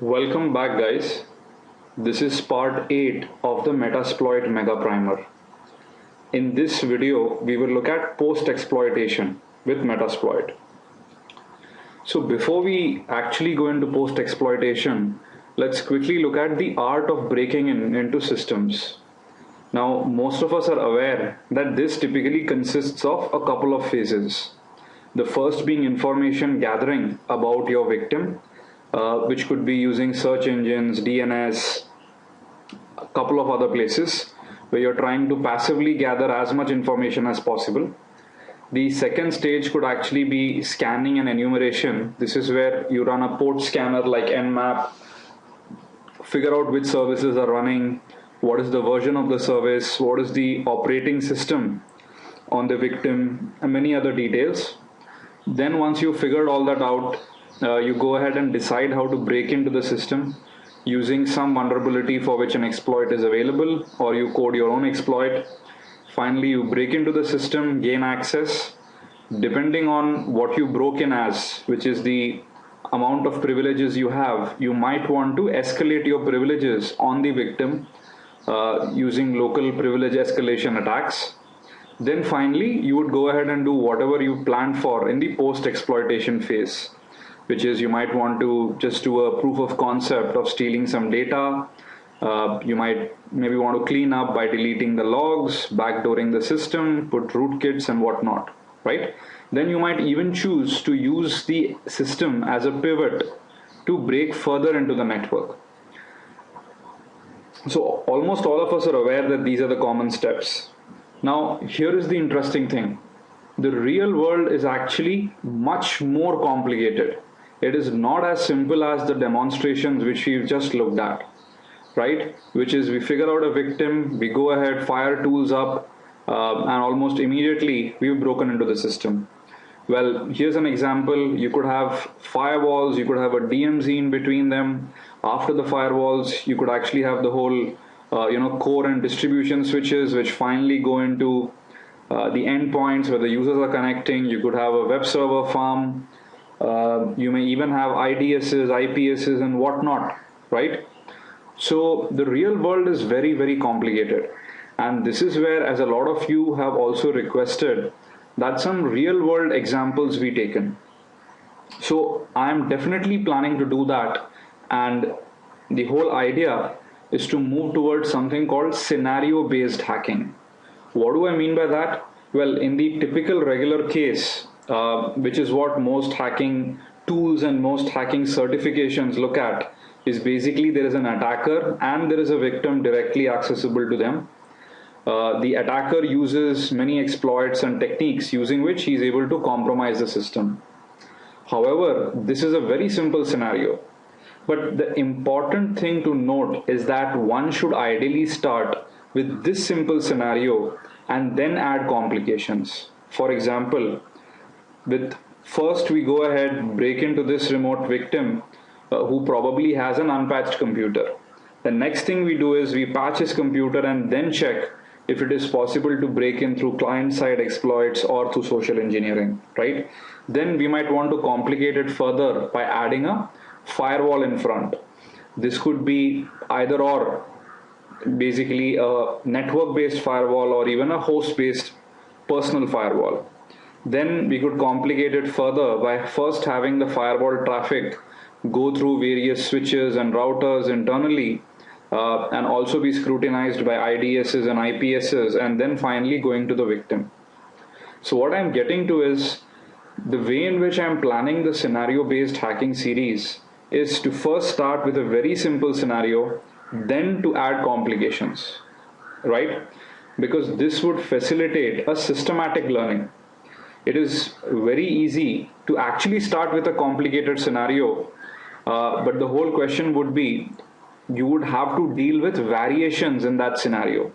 Welcome back, guys. This is part 8 of the Metasploit Mega Primer. In this video, we will look at post-exploitation with Metasploit. So before we actually go into post-exploitation, let's quickly look at the art of breaking into systems. Now, most of us are aware that this typically consists of a couple of phases. The first being information gathering about your victim, which could be using search engines, DNS, a couple of other places where you're trying to passively gather as much information as possible. The second stage could actually be scanning and enumeration. This is where you run a port scanner like Nmap, figure out which services are running, what is the version of the service, what is the operating system on the victim, and many other details. Then once you've figured all that out, you go ahead and decide how to break into the system using some vulnerability for which an exploit is available, or you code your own exploit. Finally, you break into the system, gain access. Depending on what you broke in as, which is the amount of privileges you have, you might want to escalate your privileges on the victim using local privilege escalation attacks. Then finally, you would go ahead and do whatever you planned for in the post-exploitation phase, which is you might want to just do a proof of concept of stealing some data. You might maybe want to clean up by deleting the logs, backdooring the system, put rootkits and whatnot, right? Then you might even choose to use the system as a pivot to break further into the network. So almost all of us are aware that these are the common steps. Now, here is the interesting thing. The real world is actually much more complicated. It is not as simple as the demonstrations which we've just looked at, right? Which is we figure out a victim, we go ahead, fire tools up, and almost immediately we've broken into the system. Well, here's an example. You could have firewalls, you could have a DMZ in between them. After the firewalls, you could actually have the whole core and distribution switches, which finally go into the endpoints where the users are connecting. You could have a web server farm. You may even have IDSs, IPSs, and whatnot, right? So the real world is very, very complicated. And this is where, as a lot of you have also requested, that some real world examples be taken. So I'm definitely planning to do that. And the whole idea is to move towards something called scenario-based hacking. What do I mean by that? Well, in the typical regular case, which is what most hacking tools and most hacking certifications look at, is basically there is an attacker and there is a victim directly accessible to them. The attacker uses many exploits and techniques using which he is able to compromise the system. However, this is a very simple scenario. But the important thing to note is that one should ideally start with this simple scenario and then add complications. For example, first we go ahead, break into this remote victim who probably has an unpatched computer. The next thing we do is we patch his computer and then check if it is possible to break in through client-side exploits or through social engineering, right? Then we might want to complicate it further by adding a firewall in front. This could be either or, basically a network-based firewall or even a host-based personal firewall. Then we could complicate it further by first having the firewall traffic go through various switches and routers internally, and also be scrutinized by IDSs and IPSs, and then finally going to the victim. So what I'm getting to is the way in which I'm planning the scenario-based hacking series is to first start with a very simple scenario, then to add complications, right? Because this would facilitate a systematic learning. It is very easy to actually start with a complicated scenario, but the whole question would be, you would have to deal with variations in that scenario.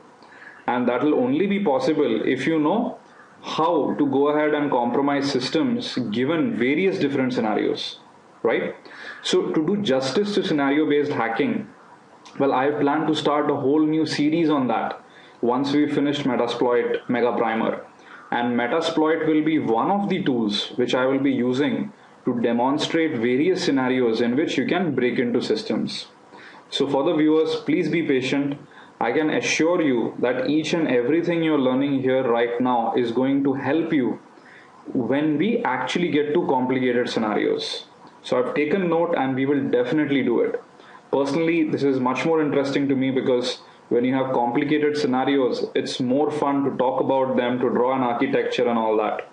And that will only be possible if you know how to go ahead and compromise systems given various different scenarios, right? So to do justice to scenario-based hacking, well, I plan to start a whole new series on that once we finished Metasploit Mega Primer. And Metasploit will be one of the tools which I will be using to demonstrate various scenarios in which you can break into systems. So for the viewers, please be patient. I can assure you that each and everything you're learning here right now is going to help you when we actually get to complicated scenarios. So I've taken note and we will definitely do it. Personally, this is much more interesting to me because when you have complicated scenarios, it's more fun to talk about them, to draw an architecture and all that.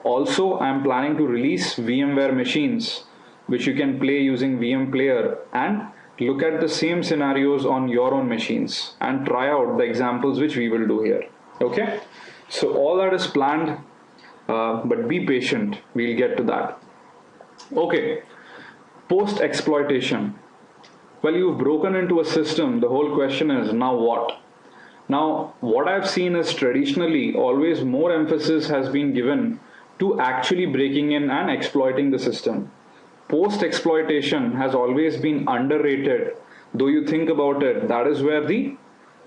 Also, I'm planning to release VMware machines, which you can play using VM Player and look at the same scenarios on your own machines and try out the examples which we will do here. Okay, so all that is planned, but be patient, we'll get to that. Okay, post-exploitation. Well, you've broken into a system. The whole question is, now what? Now, what I've seen is traditionally always more emphasis has been given to actually breaking in and exploiting the system. Post-exploitation has always been underrated. Though you think about it, that is where the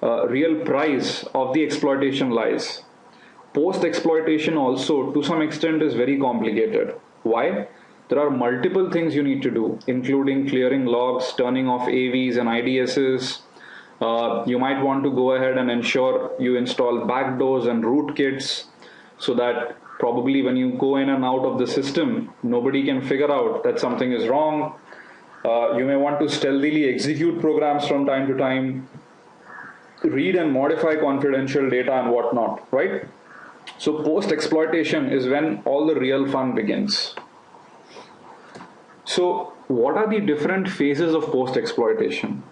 real price of the exploitation lies. Post-exploitation also, to some extent, is very complicated. Why? There are multiple things you need to do, including clearing logs, turning off AVs and IDSs. You might want to go ahead and ensure you install backdoors and rootkits so that probably when you go in and out of the system, nobody can figure out that something is wrong. You may want to stealthily execute programs from time to time, read and modify confidential data and whatnot, right? So post-exploitation is when all the real fun begins. So what are the different phases of post-exploitation?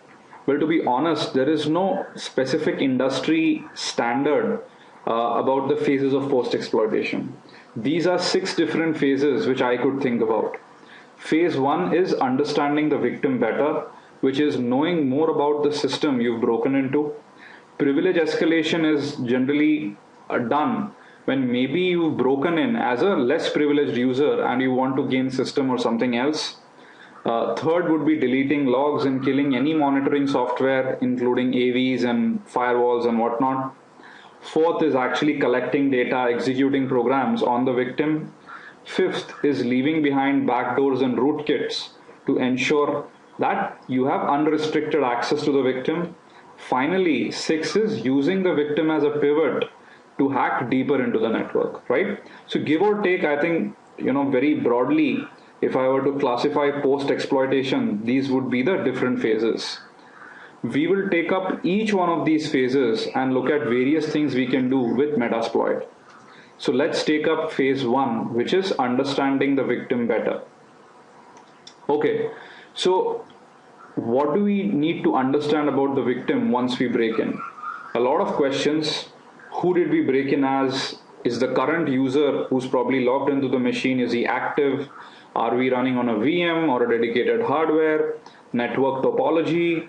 Well, to be honest, there is no specific industry standard about the phases of post-exploitation. These are 6 different phases which I could think about. Phase 1 is understanding the victim better, which is knowing more about the system you've broken into. Privilege escalation is generally done when maybe you've broken in as a less privileged user and you want to gain system or something else. Third would be deleting logs and killing any monitoring software, including AVs and firewalls and whatnot. Fourth is actually collecting data, executing programs on the victim. Fifth is leaving behind backdoors and rootkits to ensure that you have unrestricted access to the victim. Finally, 6 is using the victim as a pivot to hack deeper into the network, right? So give or take, I think, very broadly, if I were to classify post-exploitation, these would be the different phases. We will take up each one of these phases and look at various things we can do with Metasploit. So let's take up phase 1, which is understanding the victim better. Okay, so what do we need to understand about the victim once we break in? A lot of questions. Who did we break in as? Is the current user who's probably logged into the machine, is he active? Are we running on a VM or a dedicated hardware? Network topology,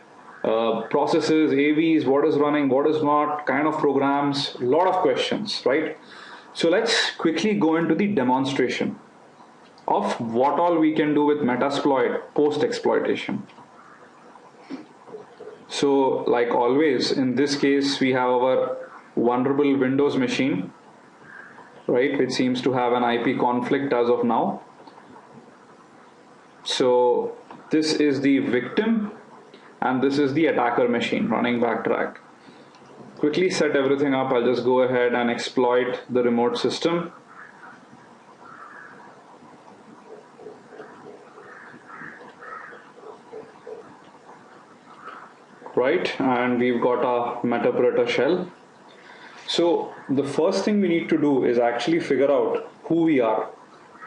processes, AVs, what is running, what is not, kind of programs, a lot of questions, right? So let's quickly go into the demonstration of what all we can do with Metasploit post-exploitation. So like always, in this case, we have our vulnerable Windows machine, right, which seems to have an IP conflict as of now. So this is the victim and this is the attacker machine running backtrack. Quickly set everything up. I'll just go ahead and exploit the remote system. Right, and we've got a Metasploit shell. So the first thing we need to do is actually figure out who we are.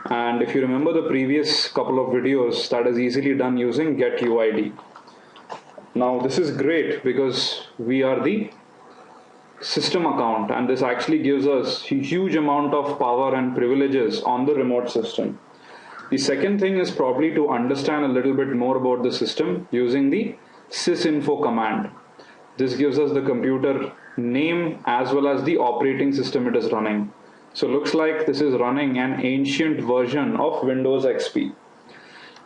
And if you remember the previous couple of videos, that is easily done using get UID. Now this is great because we are the system account, and this actually gives us a huge amount of power and privileges on the remote system. The second thing is probably to understand a little bit more about the system using the sysinfo command. This gives us the computer name as well as the operating system it is running. So looks like this is running an ancient version of Windows XP.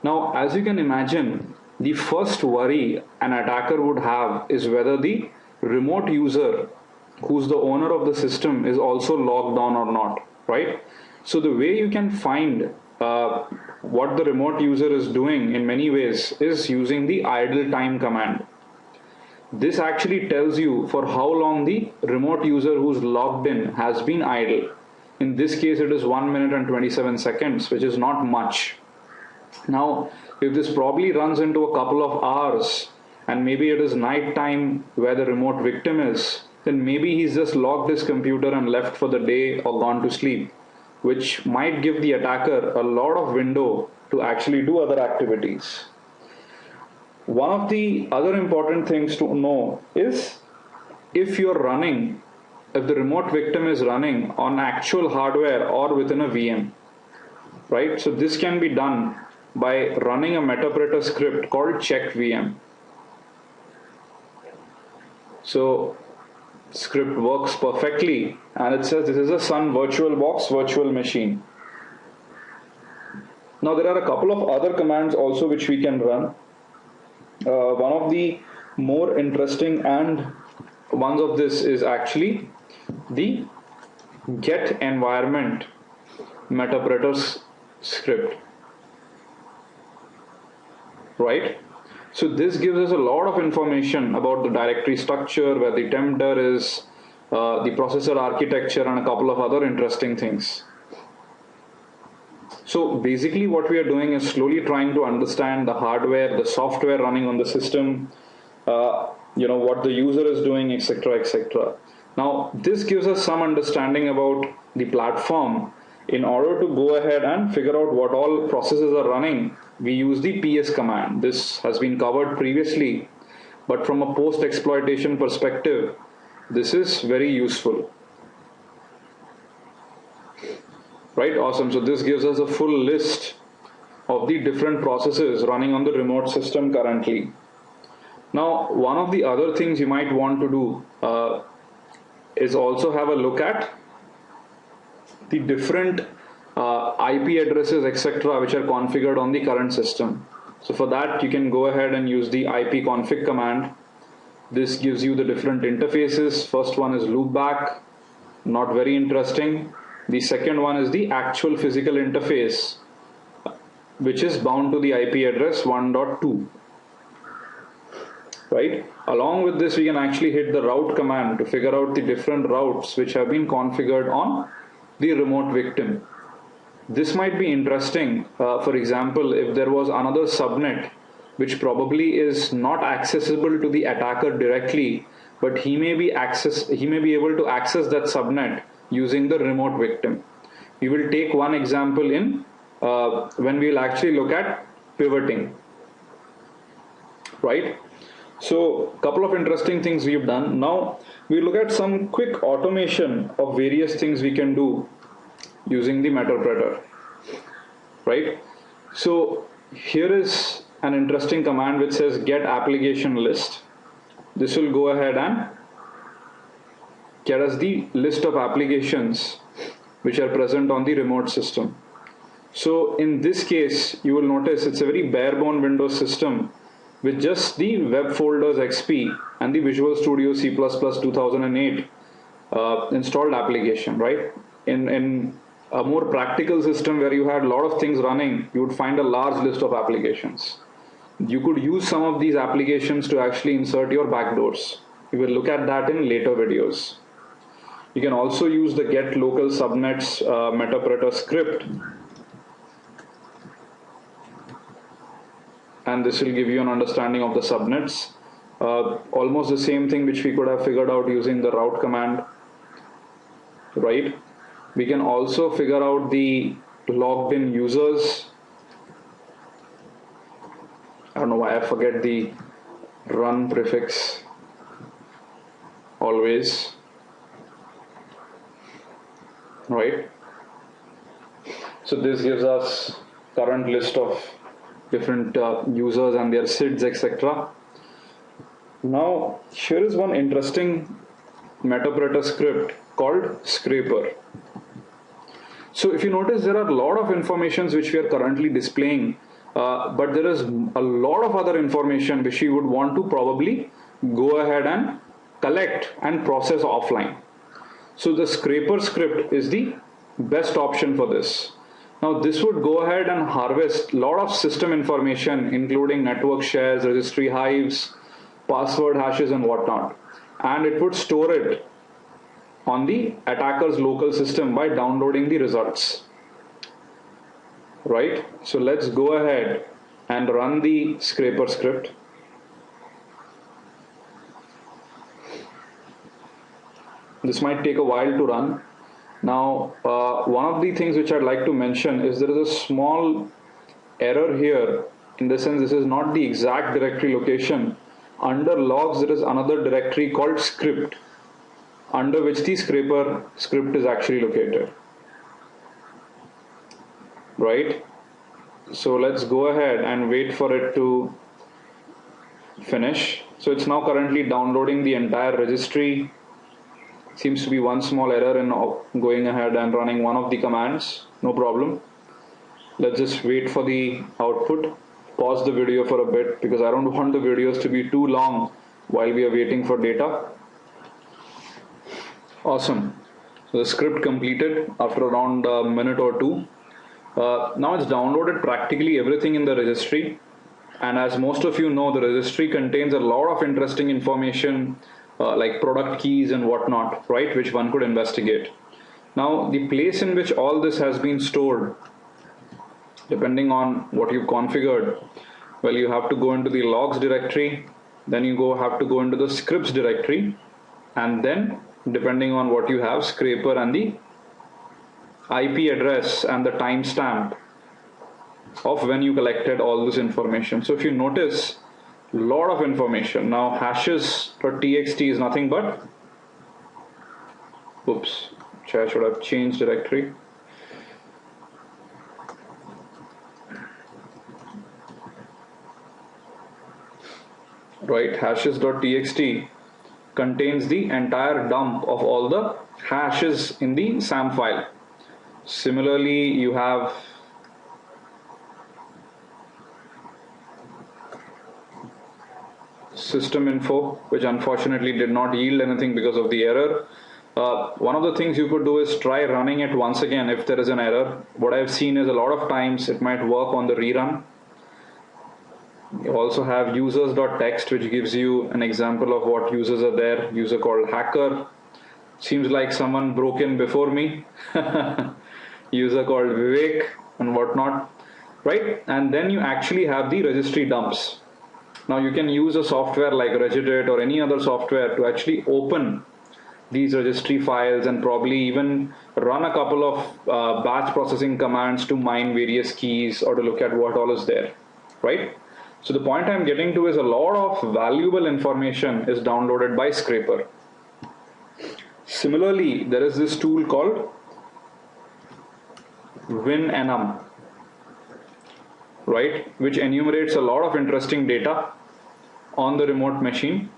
Now, as you can imagine, the first worry an attacker would have is whether the remote user, who's the owner of the system, is also logged on or not, right? So the way you can find what what the remote user is doing in many ways is using the idle time command. This actually tells you for how long the remote user who's logged in has been idle. In this case, it is 1 minute and 27 seconds, which is not much. Now, if this probably runs into a couple of hours, and maybe it is night time where the remote victim is, then maybe he's just logged his computer and left for the day or gone to sleep, which might give the attacker a lot of window to actually do other activities. One of the other important things to know is if the remote victim is running on actual hardware or within a VM, right? So this can be done by running a Metasploit script called check VM. So script works perfectly, and it says this is a Sun VirtualBox virtual machine. Now there are a couple of other commands also which we can run. One of the more interesting and ones of this is actually the get environment Metasploit script, right? So this gives us a lot of information about the directory structure, where the tempter is, the processor architecture, and a couple of other interesting things. So basically what we are doing is slowly trying to understand the hardware, the software running on the system, what the user is doing, etc., etc. Now this gives us some understanding about the platform. In order to go ahead and figure out what all processes are running, we use the ps command. This has been covered previously, but from a post-exploitation perspective, this is very useful. Right, awesome. So this gives us a full list of the different processes running on the remote system currently. Now, one of the other things you might want to do is also have a look at the different IP addresses, etc., which are configured on the current system. So for that, you can go ahead and use the ipconfig command. This gives you the different interfaces. First one is loopback, not very interesting. The second one is the actual physical interface, which is bound to the IP address 1.2. Right? Along with this, we can actually hit the route command to figure out the different routes which have been configured on the remote victim. This might be interesting. For example, if there was another subnet which probably is not accessible to the attacker directly, but he may be able to access that subnet using the remote victim. We will take one example in when we will actually look at pivoting, right? So a couple of interesting things we've done. Now we look at some quick automation of various things we can do using the Metasploit, right? So here is an interesting command which says get application list. This will go ahead and get us the list of applications which are present on the remote system. So in this case, you will notice it's a very bare bone Windows system with just the web folders XP and the Visual Studio C++ 2008 installed application, right? In a more practical system where you had a lot of things running, you would find a large list of applications. You could use some of these applications to actually insert your backdoors. We will look at that in later videos. You can also use the get local subnets Metasploit script, and this will give you an understanding of the subnets. Almost the same thing which we could have figured out using the route command, right? We can also figure out the logged in users. I don't know why I forget the run prefix always, right? So this gives us current list of different users and their SIDs, etc. Now here is one interesting Metasploit script called scraper. So if you notice, there are a lot of informations which we are currently displaying, but there is a lot of other information which you would want to probably go ahead and collect and process offline. So the scraper script is the best option for this. Now this would go ahead and harvest a lot of system information, including network shares, registry hives, password hashes, and whatnot. And it would store it on the attacker's local system by downloading the results. Right? So let's go ahead and run the scraper script. This might take a while to run. Now, one of the things which I'd like to mention is there is a small error here. In the sense, this is not the exact directory location. Under logs, there is another directory called script, under which the scraper script is actually located. Right? So let's go ahead and wait for it to finish. So it's now currently downloading the entire registry. Seems to be one small error in going ahead and running one of the commands. No problem. Let's just wait for the output. Pause the video for a bit because I don't want the videos to be too long while we are waiting for data. Awesome. So the script completed after around a minute or two. Now it's downloaded practically everything in the registry. And as most of you know, the registry contains a lot of interesting information like product keys and whatnot, right, which one could investigate. Now, the place in which all this has been stored, depending on what you've configured, well, you have to go into the logs directory, then you have to go into the scripts directory, and then, depending on what you have, scraper and the IP address and the timestamp of when you collected all this information. So if you notice, a lot of information. Now hashes.txt is nothing but, oops, I should have changed directory. Right, hashes.txt contains the entire dump of all the hashes in the SAM file. Similarly, you have system info, which unfortunately did not yield anything because of the error. One of the things you could do is try running it once again if there is an error. What I've seen is a lot of times it might work on the rerun. You also have users.txt, which gives you an example of what users are there. User called hacker. Seems like someone broke in before me. User called Vivek and whatnot. Right? And then you actually have the registry dumps. Now you can use a software like Regedit or any other software to actually open these registry files and probably even run a couple of batch processing commands to mine various keys or to look at what all is there, right? So the point I'm getting to is a lot of valuable information is downloaded by scraper. Similarly, there is this tool called WinEnum, right, which enumerates a lot of interesting data on the remote machine.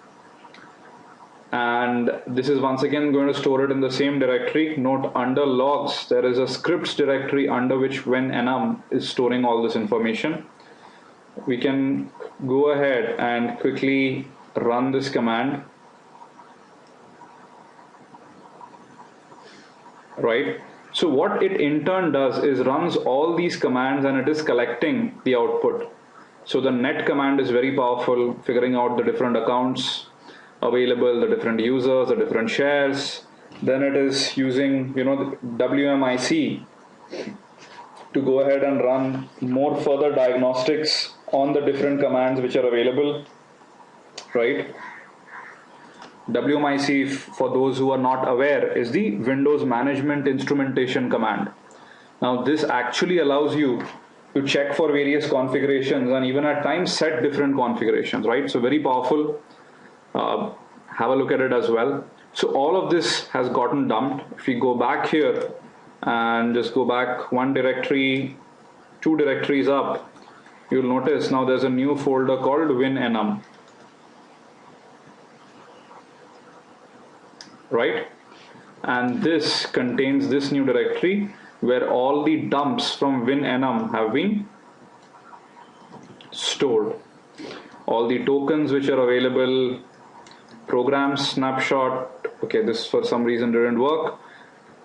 And this is once again going to store it in the same directory. Note, under logs, there is a scripts directory under which WinEnum is storing all this information. We can go ahead and quickly run this command. Right? So what it in turn does is runs all these commands and it is collecting the output. So the net command is very powerful, figuring out the different accounts available, the different users, the different shares. Then it is using, the WMIC to go ahead and run more further diagnostics on the different commands which are available, right? WMIC, for those who are not aware, is the Windows Management Instrumentation command. Now this actually allows you to check for various configurations and even at times set different configurations, right? So very powerful. Have a look at it as well. So all of this has gotten dumped. If we go back here and just go back one directory, two directories up, you'll notice now there's a new folder called WinEnum, right? And this contains this new directory where all the dumps from WinEnum have been stored. All the tokens which are available, program snapshot, okay, this for some reason didn't work,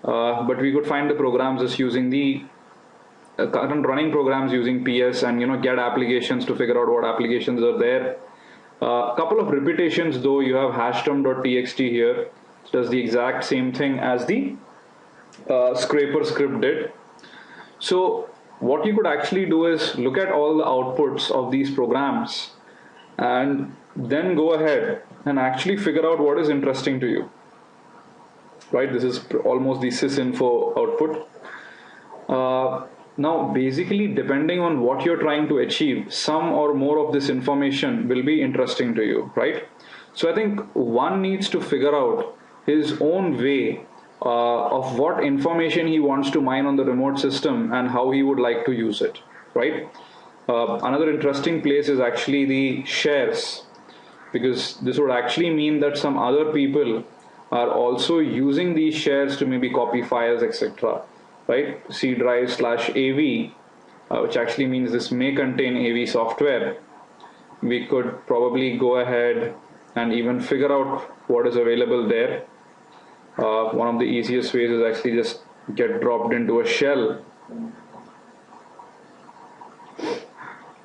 but we could find the programs just using the current running programs using PS and get applications to figure out what applications are there. Couple of repetitions though. You have hashterm.txt here. It does the exact same thing as the scraper script did. So what you could actually do is look at all the outputs of these programs and then go ahead and actually figure out what is interesting to you. Right, this is almost the sysinfo output. Now basically, depending on what you're trying to achieve, some or more of this information will be interesting to you, right? So I think one needs to figure out his own way of what information he wants to mine on the remote system and how he would like to use it, right? Another interesting place is actually the shares, because this would actually mean that some other people are also using these shares to maybe copy files, etc. Right? C drive /AV, which actually means this may contain AV software. We could probably go ahead and even figure out what is available there. One of the easiest ways is actually just get dropped into a shell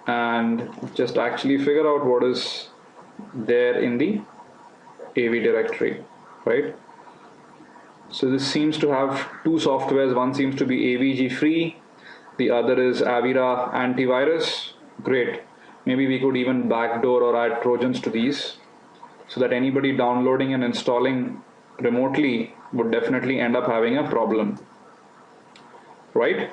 and just actually figure out what is there in the AV directory, right? So this seems to have two softwares. One seems to be AVG free, the other is Avira antivirus. Great. Maybe we could even backdoor or add Trojans to these so that anybody downloading and installing remotely would definitely end up having a problem, right?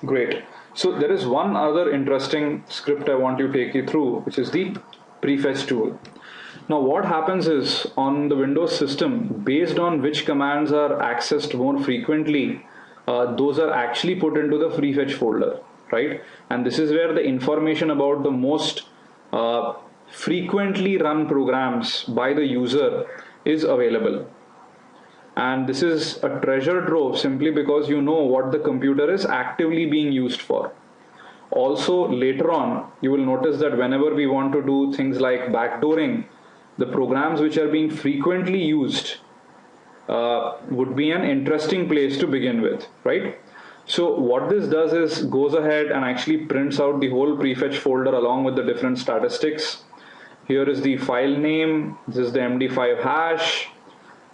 Great. So there is one other interesting script I want to take you through, which is the prefetch tool. Now what happens is, on the Windows system, based on which commands are accessed more frequently, those are actually put into the prefetch folder, right? And this is where the information about the most frequently run programs by the user is available. And this is a treasure trove simply because you know what the computer is actively being used for. Also later on, you will notice that whenever we want to do things like backdooring, the programs which are being frequently used would be an interesting place to begin with, right? So what this does is goes ahead and actually prints out the whole prefetch folder along with the different statistics. Here is the file name, this is the MD5 hash,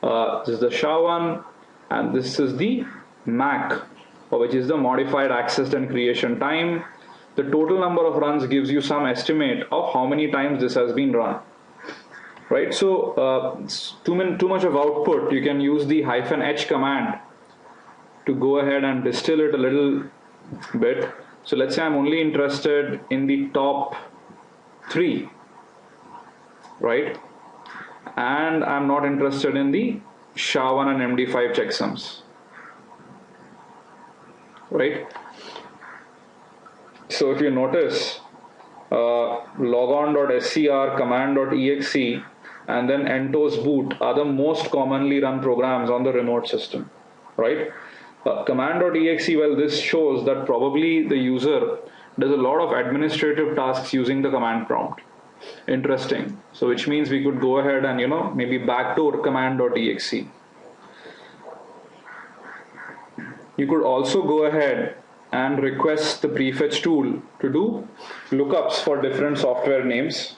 this is the SHA-1, and this is the MAC, which is the modified access and creation time. The total number of runs gives you some estimate of how many times this has been run. Right, so too much of output, you can use the -h command to go ahead and distill it a little bit. So let's say I'm only interested in the top 3, right? And I'm not interested in the SHA-1 and MD5 checksums, right? So if you notice, logon.scr, command.exe, and then entos boot are the most commonly run programs on the remote system, right? Command.exe, well, this shows that probably the user does a lot of administrative tasks using the command prompt. Interesting. So which means we could go ahead and maybe backdoor command.exe. You could also go ahead and request the prefetch tool to do lookups for different software names.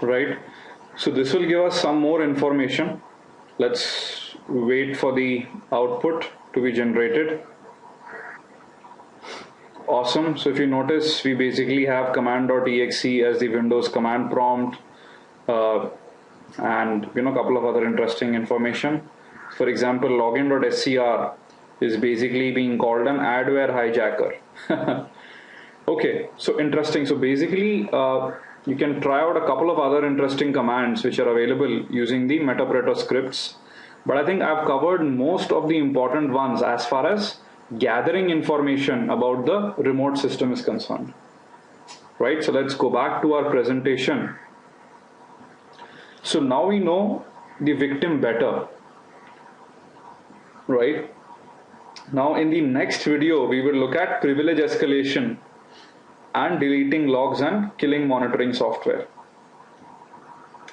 Right, so this will give us some more information. Let's wait for the output to be generated. Awesome. So if you notice, we basically have command.exe as the Windows command prompt, and a couple of other interesting information. For example, login.scr is basically being called an adware hijacker. Okay, so interesting. So basically you can try out a couple of other interesting commands which are available using the Metasploit scripts, but I think I've covered most of the important ones as far as gathering information about the remote system is concerned. Right, so let's go back to our presentation. So now we know the victim better, right? Now in the next video we will look at privilege escalation and deleting logs and killing monitoring software.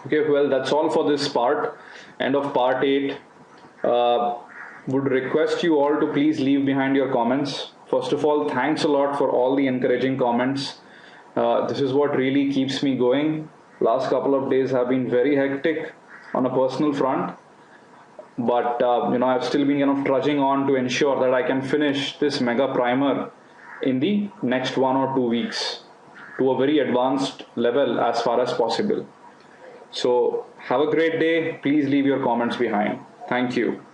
Okay, well, that's all for this part. End of part 8. Would request you all to please leave behind your comments. First of all, thanks a lot for all the encouraging comments. This is what really keeps me going. Last couple of days have been very hectic on a personal front, but I've still been trudging on to ensure that I can finish this mega primer in the next 1 or 2 weeks to a very advanced level as far as possible. So have a great day. Please leave your comments behind. Thank you.